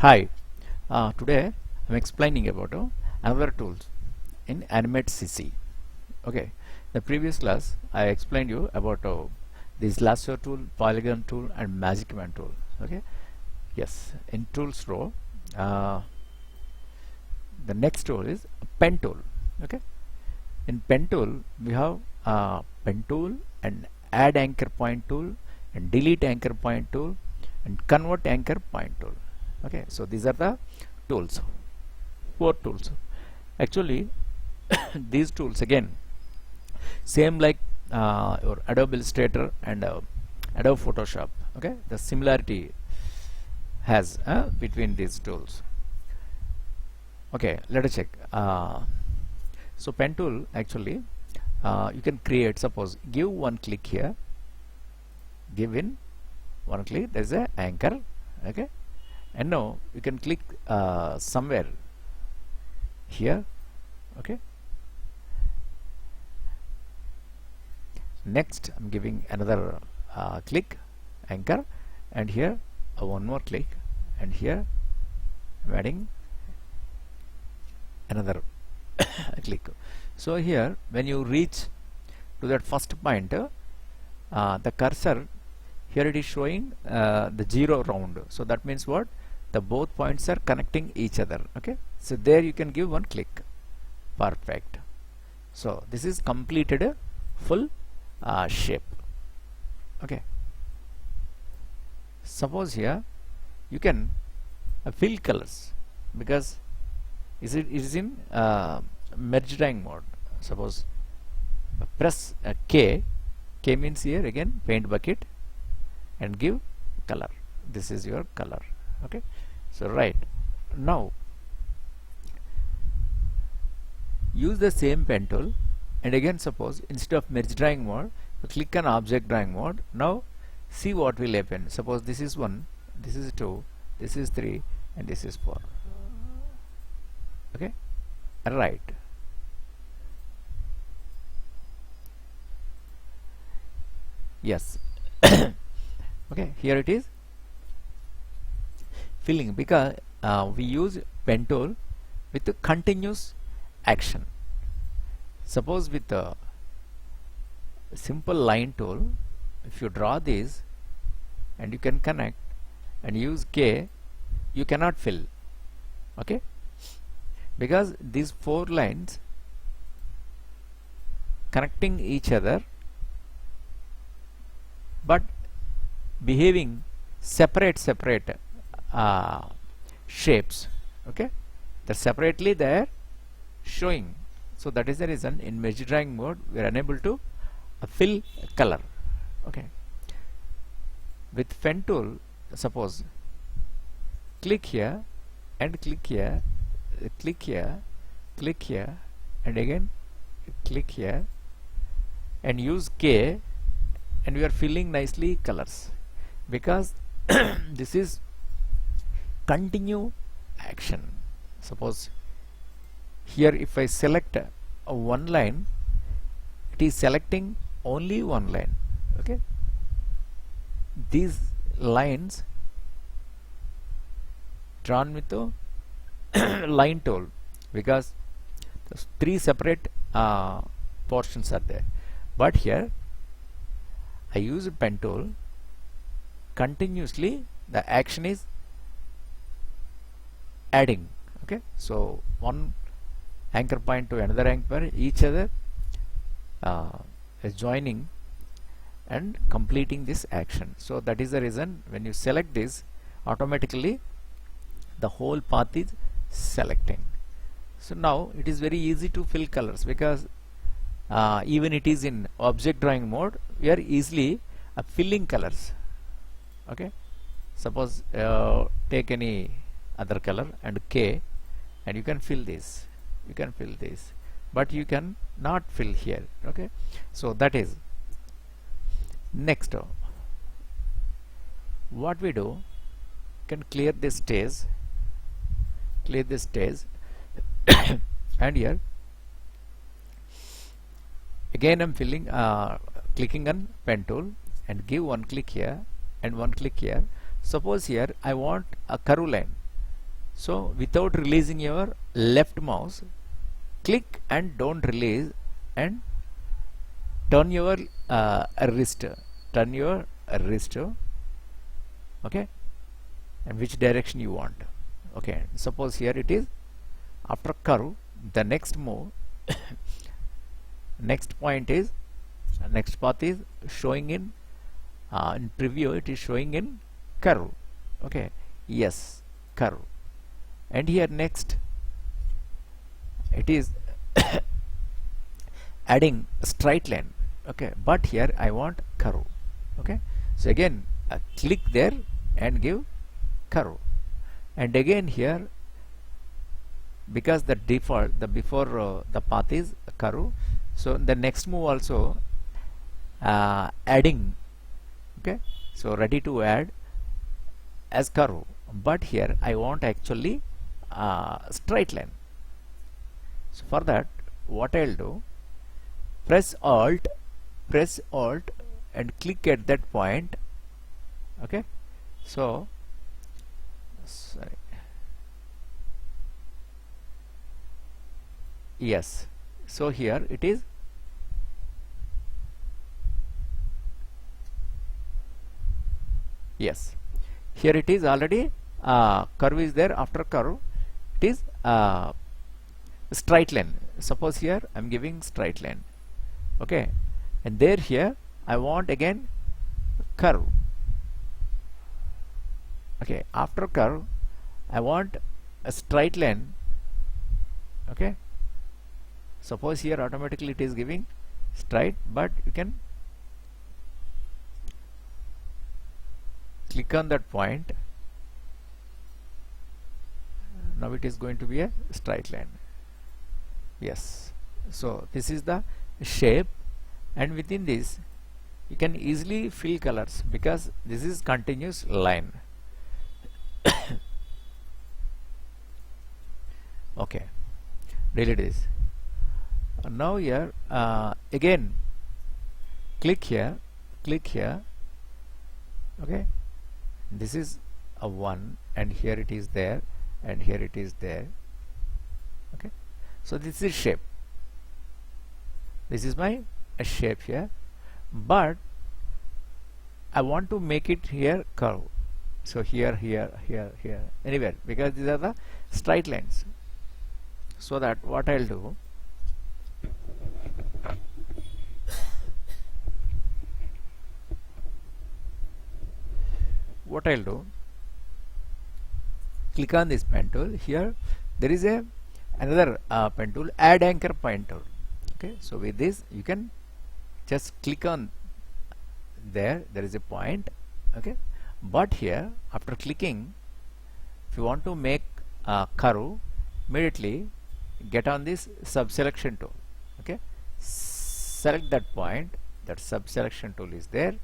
Hi, today I'm explaining about another tools in Animate CC. Okay, the previous class I explained you about this lasso tool, polygon tool, and magic man tool. Okay, yes, in tools row, uh, the next tool is pen tool. Okay, in pen tool we have pen tool and add anchor point tool and delete anchor point tool and convert anchor point tool. Okay, so these are the tools, four tools. Actually, these tools again same like your Adobe Illustrator and Adobe Photoshop. Okay, the similarity has between these tools. Okay, let us check. So pen tool actually you can create, suppose give one click here, give in one click, there is a anchor. Okay, and now you can click somewhere here. Okay, next I'm giving another click anchor, and here one more click, and here I'm adding another click. So here when you reach to that first point, the cursor here it is showing the 0 round, so that means what, the both points are connecting each other. Okay, so there you can give one click. Perfect. So this is completed a full shape. Okay, suppose here you can fill colors because it is in merge drawing mode. Suppose press K means here again paint bucket and give color. This is your color. Okay, so right now use the same pen tool, and again suppose instead of merge drawing mode you click on object drawing mode. Now see what will happen. Suppose this is 1, this is 2, this is 3, and this is 4. Okay, right. Yes. Okay, here it is filling because we use pen tool with the continuous action. Suppose with the simple line tool, if you draw this and you can connect and use K, you cannot fill. Okay, because these 4 lines connecting each other but behaving separate shapes. Okay, they're separately there showing, so that is the reason in merge drawing mode we are unable to fill color. Okay, with pen tool suppose click here and click here, click here, click here, and again click here and use K, and we are filling nicely colors because this is continue action. Suppose here if I select one line, it is selecting only one line. Okay, these lines drawn with the line tool because 3 separate portions are there, but here I use a pen tool. Continuously the action is adding. Okay, so one anchor point to another anchor, each other is joining and completing this action. So that is the reason when you select this, automatically the whole path is selecting. So now it is very easy to fill colors because even it is in object drawing mode, we are easily filling colors. Okay, suppose take any other color and K, and you can fill this, you can fill this, but you can not fill here. Okay, so that is next. What we do, can clear this stage, and here again I'm filling clicking on pen tool and give one click here and one click here. Suppose here I want a curve line, So without releasing your left mouse, click and don't release, and turn your wrist, turn your wrist, okay, and which direction you want. Okay, suppose here it is after curve, the next move next point is next path is showing in preview, it is showing in curve. Okay, yes, curve. And here next it is adding straight line. Okay, but here I want curve. Okay, so again click there and give curve. And again here, because the default the before the path is curve, so the next move also adding. Okay, so ready to add as curve, but here I want actually straight line. So for that, what I'll do, press alt and click at that point. Okay, so sorry, yes, so here it is yes, here it is already curve is there. After curve it is straight line. Suppose here I'm giving straight line. Okay, and there here I want again curve. Okay, after curve I want a straight line. Okay, suppose here automatically it is giving straight, but you can click on that point. Now it is going to be a straight line. Yes, so this is the shape, and within this you can easily fill colors because this is continuous line. Okay, delete this. Now here again click here. Okay, this is a 1, and here it is there, and here it is there. Okay, so this is shape. This is my shape here, but I want to make it here curve. So here, anywhere, because these are the straight lines. So that what I'll do, click on this pen tool. Here there is another pen tool, add anchor point tool. Okay, so with this you can just click on there is a point. Okay, but here after clicking, if you want to make a curve, immediately get on this subselection tool. Okay, select that point, that subselection tool is there,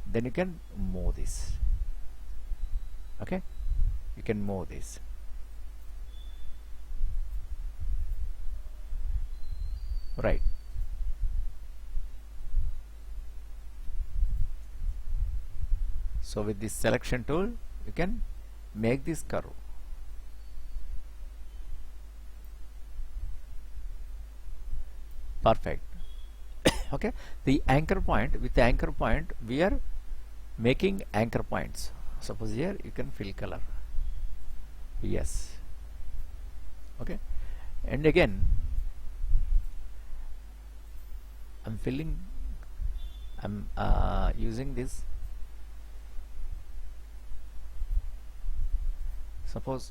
then you can move this. Okay, you can move this. Right, so with this selection tool you can make this curve. Perfect. Okay, the anchor point, with the anchor point we are making anchor points. Suppose here you can fill color. Yes. Okay, and again I'm filling, I'm using this. Suppose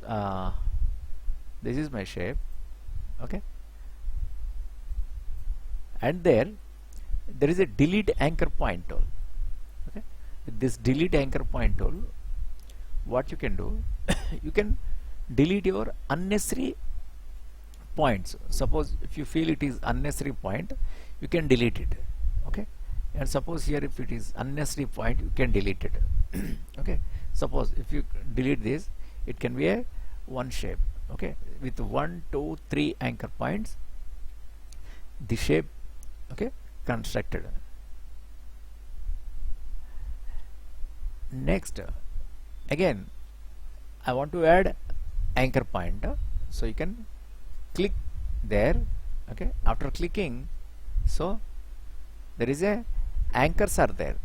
this is my shape. Okay, and there is a delete anchor point tool. Okay, with this delete anchor point tool, what you can do, you can delete your unnecessary points. Suppose if you feel it is unnecessary point, you can delete it. Okay, and suppose here if it is unnecessary point, you can delete it. Okay, suppose if you delete this, it can be a one shape. Okay, with 1, 2, 3 anchor points, the shape, okay, constructed. Next, again I want to add anchor point. So you can click there. Okay, after clicking, so there is a anchors are there,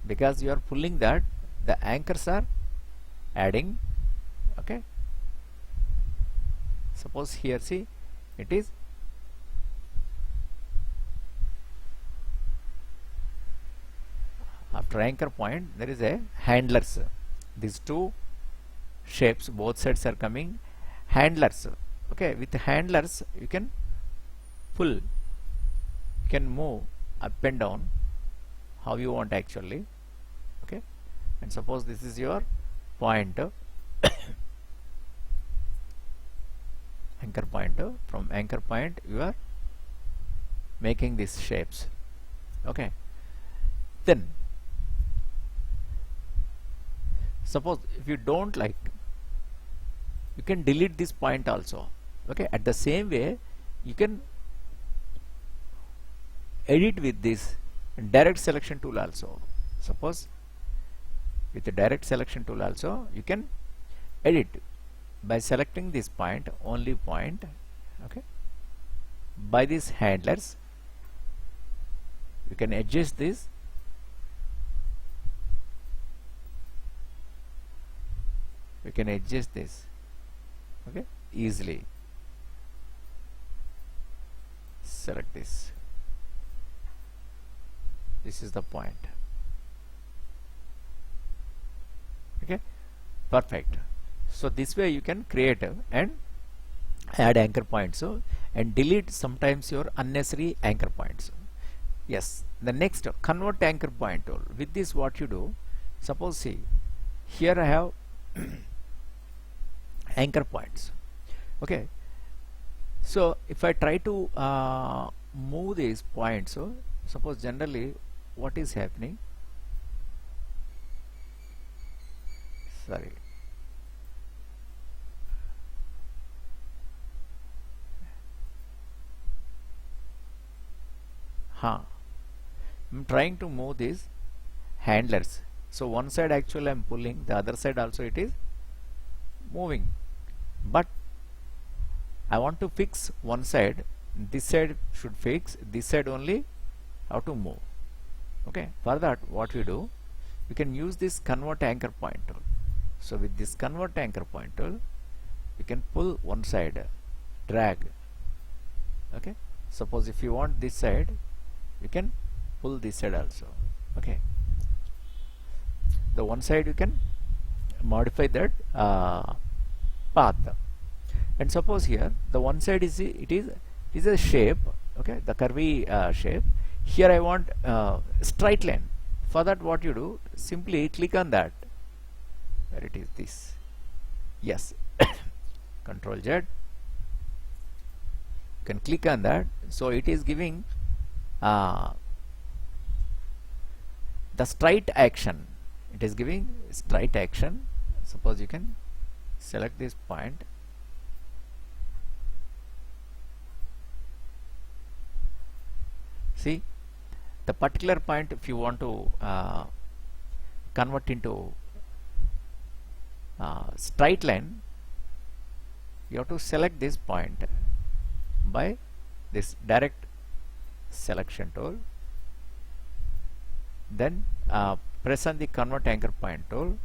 because you are pulling that, the anchors are adding. Okay, suppose here, see, it is after anchor point there is a handlers. These two shapes, both sides are coming handlers. Okay, with handlers you can pull, you can move up and down how you want actually. Okay, and suppose this is your point, anchor point. From anchor point you are making these shapes. Okay, then suppose if you don't like, you can delete this point also. Okay, at the same way you can edit with this direct selection tool also. Suppose with the direct selection tool also you can edit by selecting this point, only point. Okay, by these handlers you can adjust this. You can adjust this, okay, easily. Select this. This is the point. Okay, perfect. So this way you can create and add anchor points, and delete sometimes your unnecessary anchor points. Yes, the next, convert anchor point tool. With this what you do, suppose see, here I have anchor points. Okay, so if I try to move these points, so suppose generally what is happening, sorry, I'm trying to move these handlers. So one side actually I'm pulling, the other side also it is moving, but I want to fix one side. This side should fix, this side only how to move. Okay, for that what we do, we can use this convert anchor point tool. So with this convert anchor point tool you can pull one side, drag. Okay, suppose if you want this side, you can pull this side also. Okay, the one side you can modify that path. And suppose here the one side is a shape. Okay, the curvy shape. Here I want straight line. For that what you do, simply click on that, where it is this, yes, Control Z, you can click on that. So it is giving the straight action. It is giving straight action. Suppose you can select this point, see the particular point. If you want to convert into straight line, you have to select this point by this direct selection tool, then press on the convert anchor point tool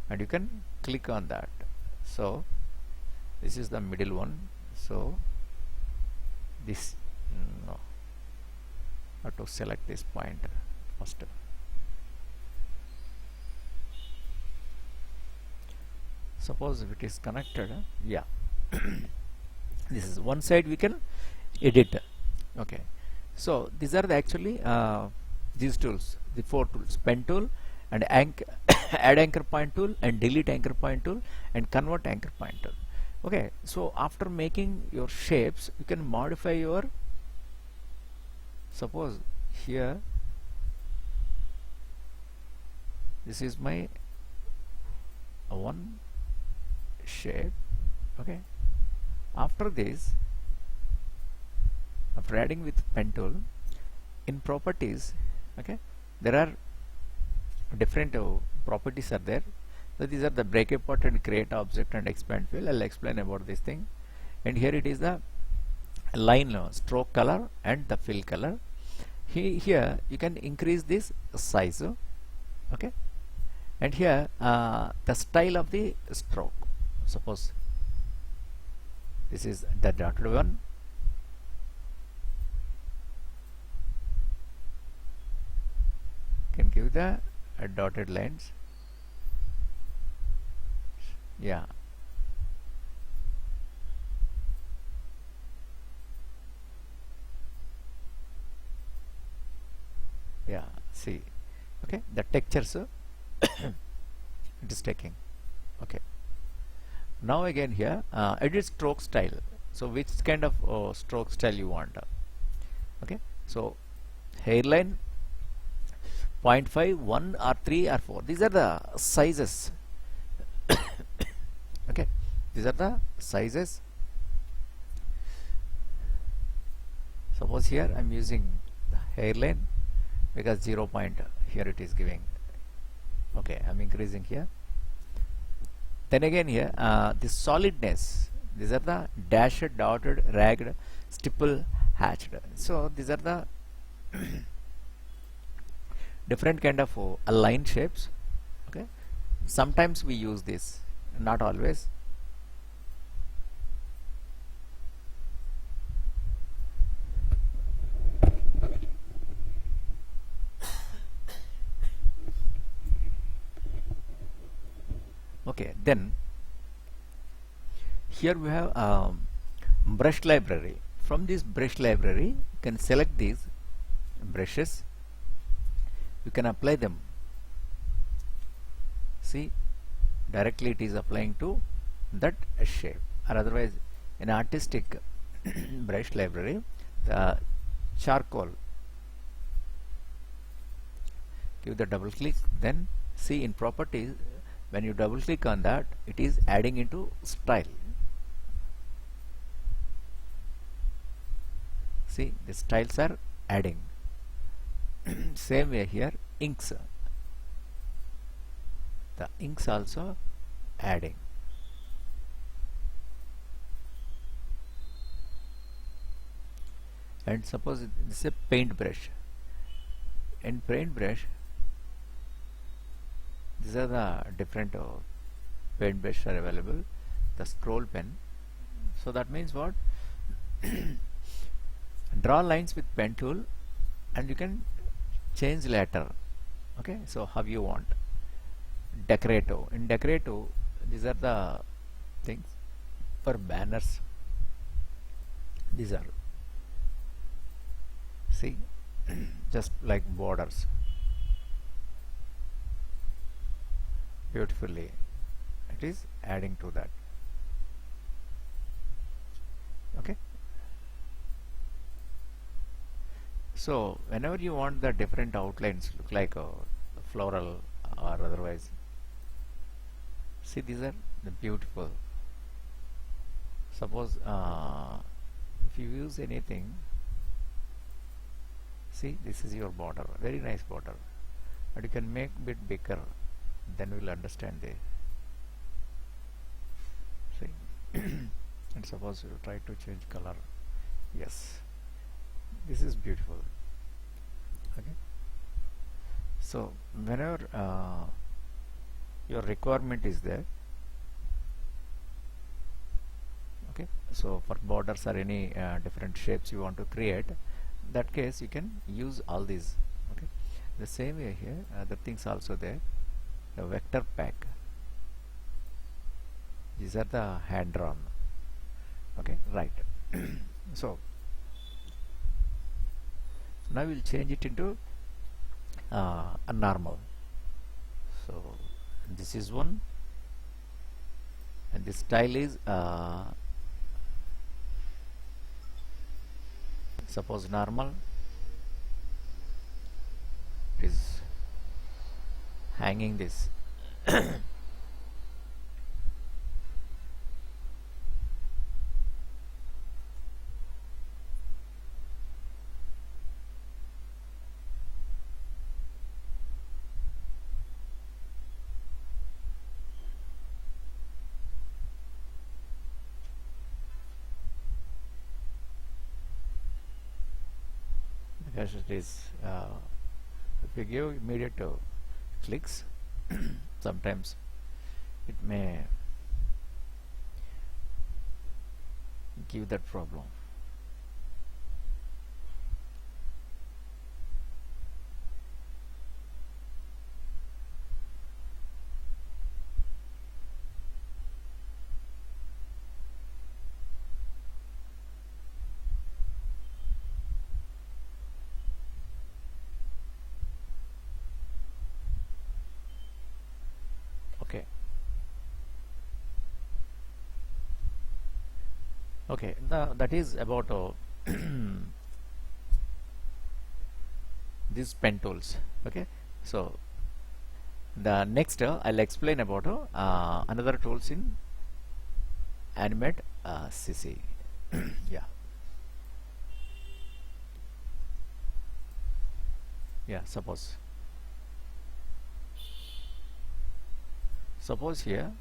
and you can click on that. So this is the middle one. So this, no, I have to select this point first. Suppose if it is connected, yeah, this is one side we can edit. Okay, so these are the actually these tools, the four tools: pen tool and add anchor point tool and delete anchor point tool and convert anchor point tool. Okay, so after making your shapes, you can modify your, suppose here this is my one shape. Okay, after this, after adding with pen tool, in properties, okay, there are different properties are there. So these are the break apart and create object and expand fill. I'll explain about this thing. And here it is the line stroke color and the fill color. Here you can increase this size, okay, and here the style of the stroke. Suppose this is the dotted one, can give the dotted lines, yeah, yeah, see, okay, the textures it is taking, okay. Now again here edit stroke style. So which kind of stroke style you want, okay, so hairline 0.5, 1 or 3 or 4, these are the sizes. Okay, these are the sizes. Suppose here I'm using the hairline because 0 point here it is giving, okay, I'm increasing here. Then again here the solidness, these are the dashed, dotted, ragged, stipple, hatched. So these are the different kind of align shapes, okay. Sometimes we use this, not always. Okay, then here we have brush library. From this brush library you can select these brushes, you can apply them. See, directly it is applying to that shape, or otherwise in artistic brush library, the charcoal, give the double click, then see in properties, when you double click on that, it is adding into style. See, the styles are adding. Same way here, inks, the inks also adding. And suppose this is a paint brush. In paint brush, these are the different paint brushes are available. The scroll pen. So that means what? Draw lines with pen tool, and you can change later. Okay, so how you want. Decorative. In decorative, these are the things for banners. These are, see, just like borders. Beautifully, it is adding to that. Okay. So whenever you want the different outlines look like floral or otherwise, see, these are the beautiful. Suppose if you use anything, see, this is your border, very nice border, but you can make bit bigger, then we'll understand the, see. And suppose you try to change color, yes, this is beautiful. Okay, so whenever your requirement is there, okay, so for borders or any different shapes you want to create, that case you can use all these. Okay, the same way here, the things also there, the vector pack, these are the hand drawn. Okay, right. So now we'll change it into a normal. So this is one, and this style is suppose normal, it is hanging this. because it is if you give immediate clicks sometimes it may give that problem. Okay. Okay, that is about these pen tools. Okay, so the next I'll explain about another tools in Animate CC. Yeah, yeah. Suppose here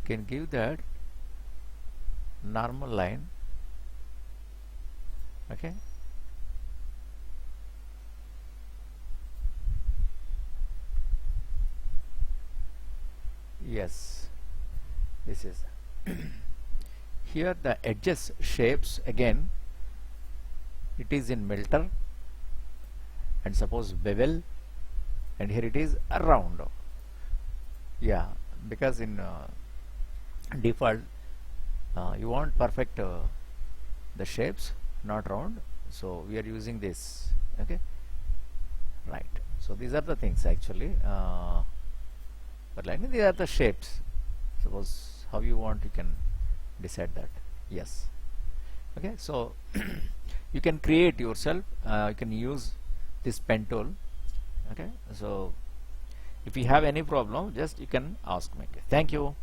can give that normal line. Okay, yes, this is here the edges shapes again it is in melter, and suppose bevel, and here it is a round. Yeah, because in default you want perfect the shapes, not round, so we are using this. Okay, right. So these are the things actually, but like these are the shapes. Suppose how you want, you can decide that. Yes. Okay, so you can create yourself, you can use this pen tool. Okay, so if you have any problem, just you can ask me. Okay. Thank you.